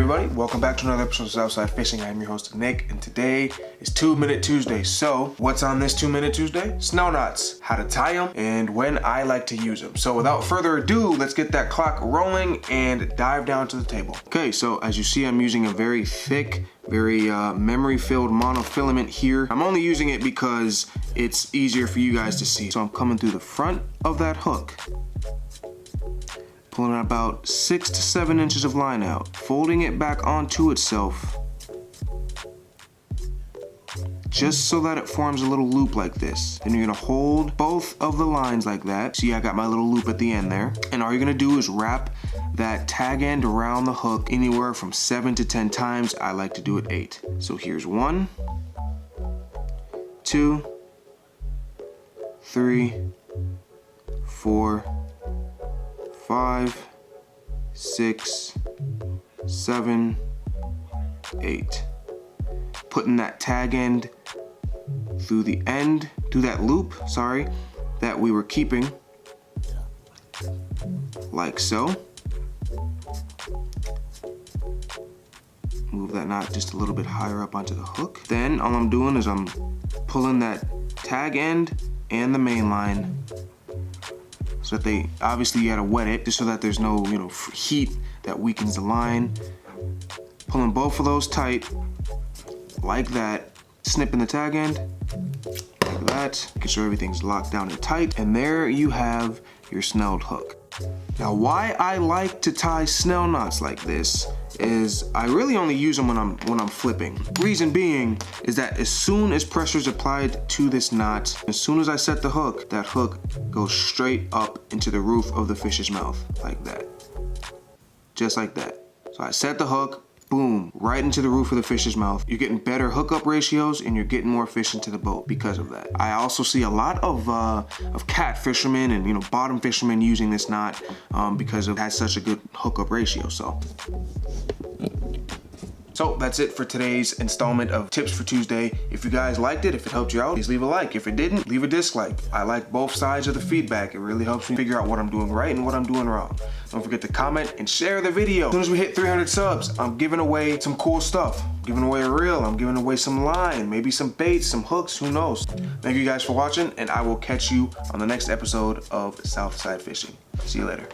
everybody, welcome back to another episode of Southside Fishing. I'm your host Nick, and today is 2-Minute Tuesday. So what's on this 2-Minute Tuesday? Snell knots, how to tie them, and when I like to use them. So without further ado, let's get that clock rolling and dive down to the table. Okay, so as you see, I'm using a very thick, very memory-filled monofilament here. I'm only using it because it's easier for you guys to see. So I'm coming through the front of that hook, pulling about 6 to 7 inches of line out, folding it back onto itself, just so that it forms a little loop like this. Then you're gonna hold both of the lines like that. See, I got my little loop at the end there. And all you're gonna do is wrap that tag end around the hook anywhere from 7 to 10 times. I like to do it 8. So here's 1, 2, 3, 4, 5, 6, 7, 8. Putting that tag end through that loop, that we were keeping, like so. Move that knot just a little bit higher up onto the hook. Then all I'm doing is I'm pulling that tag end and the main line, so that you gotta wet it just so that there's no, heat that weakens the line. Pulling both of those tight, like that, snipping the tag end, like that, making sure everything's locked down and tight, and there you have your snelled hook. Now, why I like to tie snell knots like this is I really only use them when I'm flipping. Reason being is that as soon as pressure is applied to this knot, as soon as I set the hook, that hook goes straight up into the roof of the fish's mouth, like that. Just like that. So I set the hook, boom, right into the roof of the fish's mouth. You're getting better hookup ratios and you're getting more fish into the boat because of that. I also see a lot of cat fishermen and bottom fishermen using this knot because it has such a good hookup ratio. So that's it for today's installment of Tips for Tuesday. If you guys liked it, if it helped you out, please leave a like. If it didn't, leave a dislike. I like both sides of the feedback. It really helps me figure out what I'm doing right and what I'm doing wrong. Don't forget to comment and share the video. As soon as we hit 300 subs, I'm giving away some cool stuff. I'm giving away a reel, I'm giving away some line, maybe some baits, some hooks, who knows. Thank you guys for watching, and I will catch you on the next episode of Southside Fishing. See you later.